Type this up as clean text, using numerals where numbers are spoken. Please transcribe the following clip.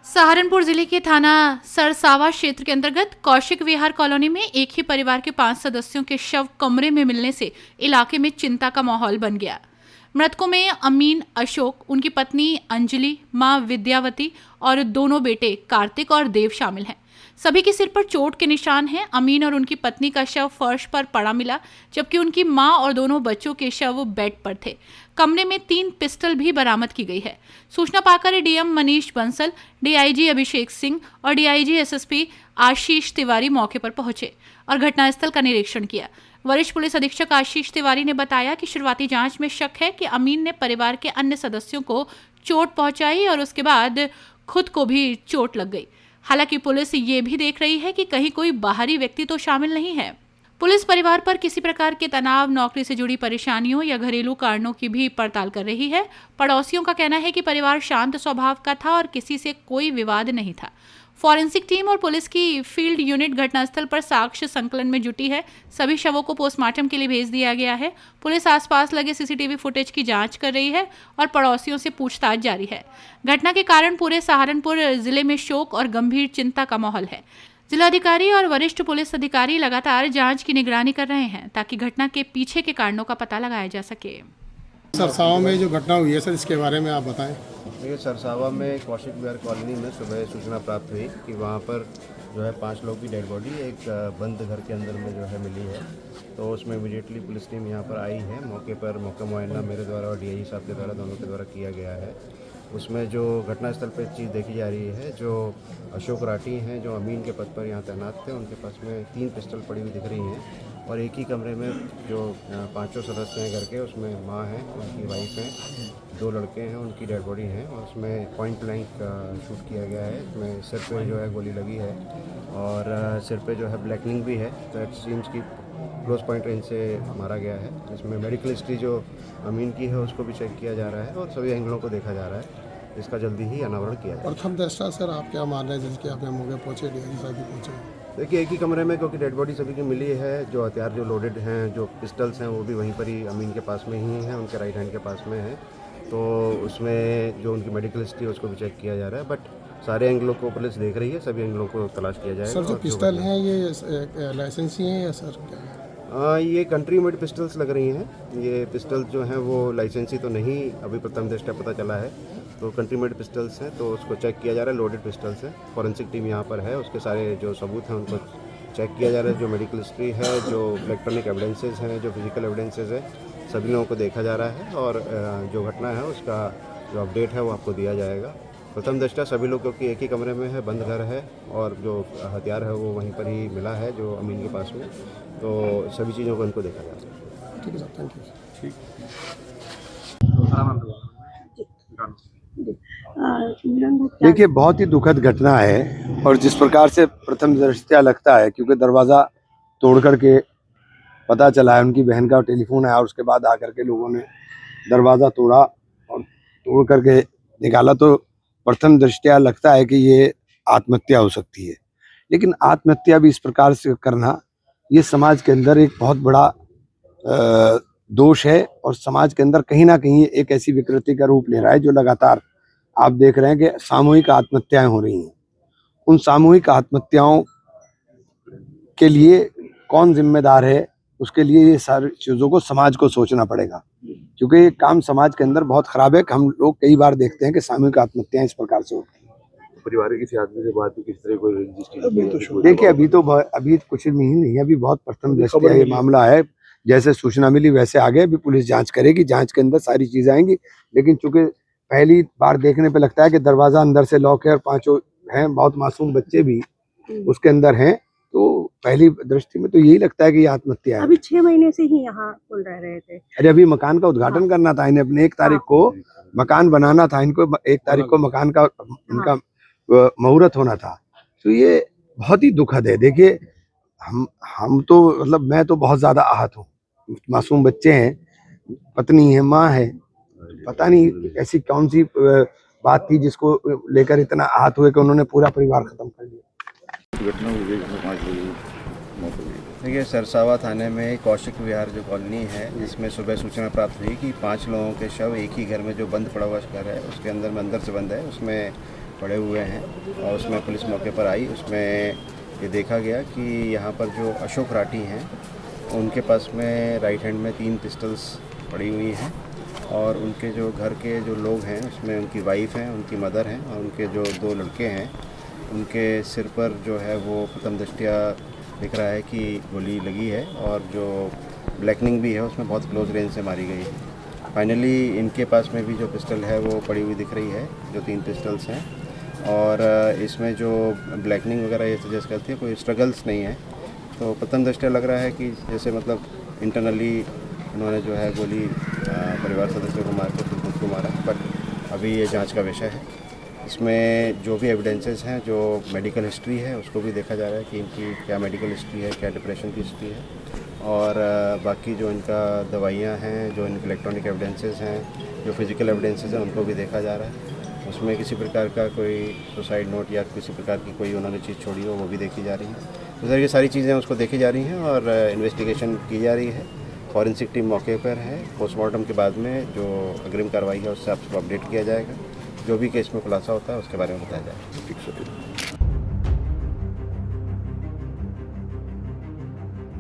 सहारनपुर जिले के थाना सरसावा क्षेत्र के अंतर्गत कौशिक विहार कॉलोनी में एक ही परिवार के 5 सदस्यों के शव कमरे में मिलने से इलाके में चिंता का माहौल बन गया। मृतकों में अमीन अशोक, उनकी पत्नी अंजलि, मां विद्यावती और दोनों बेटे कार्तिक और देव शामिल हैं। सभी के सिर पर चोट के निशान हैं। अमीन और उनकी पत्नी का शव फर्श पर पड़ा मिला, जबकि उनकी मां और दोनों बच्चों के शव बेड पर थे। कमरे में 3 पिस्टल भी बरामद की गई है। सूचना पाकर डीएम मनीष बंसल, डीआईजी अभिषेक सिंह और डीआईजी एसएसपी आशीष तिवारी मौके पर पहुंचे और घटनास्थल का निरीक्षण किया। वरिष्ठ पुलिस अधीक्षक आशीष तिवारी ने बताया कि शुरुआती जांच में शक है कि अमीन ने परिवार के अन्य सदस्यों को चोट पहुंचाई और उसके बाद खुद को भी चोट लग गई। हालांकि पुलिस ये भी देख रही है कि कहीं कोई बाहरी व्यक्ति तो शामिल नहीं है। पुलिस परिवार पर किसी प्रकार के तनाव, नौकरी से जुड़ी परेशानियों या घरेलू कारणों की भी पड़ताल कर रही है। पड़ोसियों का कहना है कि परिवार शांत स्वभाव का था और किसी से कोई विवाद नहीं था। फॉरेंसिक टीम और पुलिस की फील्ड यूनिट घटनास्थल पर साक्ष्य संकलन में जुटी है। सभी शवों को पोस्टमार्टम के लिए भेज दिया गया है। पुलिस आसपास लगे सीसीटीवी फुटेज की जांच कर रही है और पड़ोसियों से पूछताछ जारी है। घटना के कारण पूरे सहारनपुर जिले में शोक और गंभीर चिंता का माहौल है। जिलाधिकारी और वरिष्ठ पुलिस अधिकारी लगातार जांच की निगरानी कर रहे हैं ताकि घटना के पीछे के कारणों का पता लगाया जा सके। सरसावा में जो घटना हुई है सर, इसके बारे में आप बताएं। देखिए, सरसावा में कौशिक विहार कॉलोनी में सुबह सूचना प्राप्त हुई कि वहाँ पर जो है 5 लोग की डेड बॉडी एक बंद घर के अंदर में जो है मिली है। तो उसमें इमीडिएटली पुलिस टीम यहाँ पर आई है। मौके पर मौका मुआयना मेरे द्वारा और डीआईजी साहब के द्वारा, दोनों के द्वारा किया गया है। उसमें जो घटनास्थल पर चीज़ देखी जा रही है, जो अशोक राठी हैं जो अमीन के पद पर यहाँ तैनात थे, उनके पास में 3 पिस्टल पड़ी हुई दिख रही हैं और एक ही कमरे में जो 5 सदस्य हैं घर के, उसमें माँ हैं, उनकी वाइफ हैं, 2 लड़के हैं, उनकी डेड बॉडी है और उसमें पॉइंट ब्लैंक शूट किया गया है। इसमें सिर पे जो है गोली लगी है और सिर पे जो है ब्लैकनिंग भी है। तो इट सीम्स की क्लोज पॉइंट रेंज से मारा गया है। इसमें मेडिकल हिस्ट्री जो अमीन की है उसको भी चेक किया जा रहा है और सभी एंगलों को देखा जा रहा है। इसका जल्दी ही अनावरण किया जाएगा। प्रथम दृष्टया सर, आप क्या मान रहे हैं जिसके आप मौके पहुँचे, डीआईजी साहब भी पहुँचे? देखिए, एक ही कमरे में क्योंकि डेड बॉडी सभी की मिली है, जो हथियार जो लोडेड हैं, जो पिस्टल्स हैं, वो भी वहीं पर ही अमीन के पास में ही हैं, उनके राइट हैंड के पास में है। तो उसमें जो उनकी मेडिकल हिस्ट्री है उसको भी चेक किया जा रहा है। बट सारे एंगलों को पुलिस देख रही है, सभी एंगलों को तलाश किया जाएगा। सर, जो पिस्टल हैं ये लाइसेंसी हैं या सर क्या है? ये कंट्री मेड पिस्टल्स लग रही हैं। ये पिस्टल जो हैं वो लाइसेंसी तो नहीं, अभी प्रथम दृष्टया पता चला है। तो कंट्री मेड पिस्टल्स हैं, तो उसको चेक किया जा रहा है। लोडेड पिस्टल्स हैं। फॉरेंसिक टीम यहाँ पर है, उसके सारे जो सबूत हैं उनको चेक किया जा रहा है। जो मेडिकल हिस्ट्री है, जो इलेक्ट्रॉनिक एविडेंसेस हैं, जो फिजिकल एविडेंसेस है, सभी लोगों को देखा जा रहा है और जो घटना है उसका जो अपडेट है वो आपको दिया जाएगा। प्रथम दृष्टया सभी लोग, क्योंकि एक ही कमरे में है, बंद घर है और जो हथियार है वो वहीं पर ही मिला है जो अमीन के पास में, तो सभी चीज़ों को इनको देखा जा रहा है। ठीक है सर, थैंक यू। ठीक। देखिए, बहुत ही दुखद घटना है और जिस प्रकार से प्रथम दृष्टया लगता है, क्योंकि दरवाज़ा तोड़ करके पता चला है, उनकी बहन का टेलीफोन आया और उसके बाद आकर के लोगों ने दरवाज़ा तोड़ा और तोड़ करके निकाला, तो प्रथम दृष्टया लगता है कि ये आत्महत्या हो सकती है। लेकिन आत्महत्या भी इस प्रकार से करना, ये समाज के अंदर एक बहुत बड़ा दोष है और समाज के अंदर कहीं ना कहीं एक ऐसी विकृति का रूप ले रहा है जो लगातार आप देख रहे हैं कि सामूहिक आत्महत्याएं हो रही हैं। उन सामूहिक आत्महत्याओं के लिए कौन जिम्मेदार है, उसके लिए ये सारी चीज़ों को समाज को सोचना पड़ेगा, क्योंकि ये काम समाज के अंदर बहुत खराब है। हम लोग कई बार देखते हैं कि सामूहिक आत्महत्याएं इस प्रकार से होती हैं। परिवार के किसी आदमी से बात किस तरह कोई देखिए, अभी कुछ नहीं है, अभी बहुत प्रथम दृष्टया ये मामला है। जैसे सूचना मिली वैसे आगे अभी पुलिस जांच करेगी, जांच के अंदर सारी चीजें आएंगी। लेकिन चूंकि पहली बार देखने पे लगता है कि दरवाजा अंदर से लॉक है और 5 हैं, बहुत मासूम बच्चे भी उसके अंदर हैं, तो पहली दृष्टि में तो यही लगता है कि ये आत्महत्या है। अभी 6 महीने से ही यहाँ कुल रह रहे थे। अरे अभी मकान का उद्घाटन करना था इन्हें, अपने 1 तारीख को मकान बनाना था इनको, 1 तारीख को मकान का इनका मुहूर्त होना था। तो ये बहुत ही दुखद है। देखिए, हम तो मतलब मैं तो बहुत ज्यादा आहत हूँ। मासूम बच्चे हैं, पत्नी है, माँ है, पता नहीं ऐसी कौन सी बात थी जिसको लेकर इतना आहत हुए कि उन्होंने पूरा परिवार खत्म कर दिया। देखिए, सरसावा थाने में कौशिक विहार जो कॉलोनी है, जिसमें सुबह सूचना प्राप्त हुई कि 5 लोगों के शव एक ही घर में, जो बंद पड़ा हुआ घर है उसके अंदर में, अंदर से बंद है, उसमें पड़े हुए हैं और उसमें पुलिस मौके पर आई। उसमें ये देखा गया कि यहाँ पर जो अशोक राठी हैं उनके पास में राइट हैंड में 3 पिस्टल्स पड़ी हुई हैं और उनके जो घर के जो लोग हैं उसमें उनकी वाइफ हैं, उनकी मदर हैं और उनके जो 2 लड़के हैं उनके सिर पर जो है वो प्रथम दृष्टया दिख रहा है कि गोली लगी है और जो ब्लैकनिंग भी है उसमें बहुत क्लोज रेंज से मारी गई है। फाइनली इनके पास में भी जो पिस्टल है वो पड़ी हुई दिख रही है, जो 3 पिस्टल्स हैं और इसमें जो ब्लैकनिंग वगैरह ये सजेस्ट करती है कोई स्ट्रगल्स नहीं है। तो प्रथम दृष्टया लग रहा है कि जैसे मतलब इंटरनली उन्होंने जो है गोली परिवार सदस्यों को मार के खुद को मारा, बट अभी ये जांच का विषय है। इसमें जो भी एविडेंसेस हैं, जो मेडिकल हिस्ट्री है उसको भी देखा जा रहा है कि इनकी क्या मेडिकल हिस्ट्री है, क्या डिप्रेशन की हिस्ट्री है और बाकी जो इनका दवाइयाँ हैं, जो इनके इलेक्ट्रॉनिक एविडेंसेस हैं, जो फिज़िकल एविडेंसेस हैं उनको भी देखा जा रहा है। उसमें किसी प्रकार का कोई सुसाइड नोट या किसी प्रकार की कोई उन्होंने चीज़ छोड़ी हो वो भी देखी जा रही है। तो सर ये सारी चीज़ें उसको देखी जा रही हैं और इन्वेस्टिगेशन की जा रही है। फॉरेंसिक टीम मौके पर है। पोस्टमार्टम के बाद में जो अग्रिम कार्रवाई है उससे आपको अपडेट किया जाएगा। जो भी केस में खुलासा होता है उसके बारे में बताया जाएगा।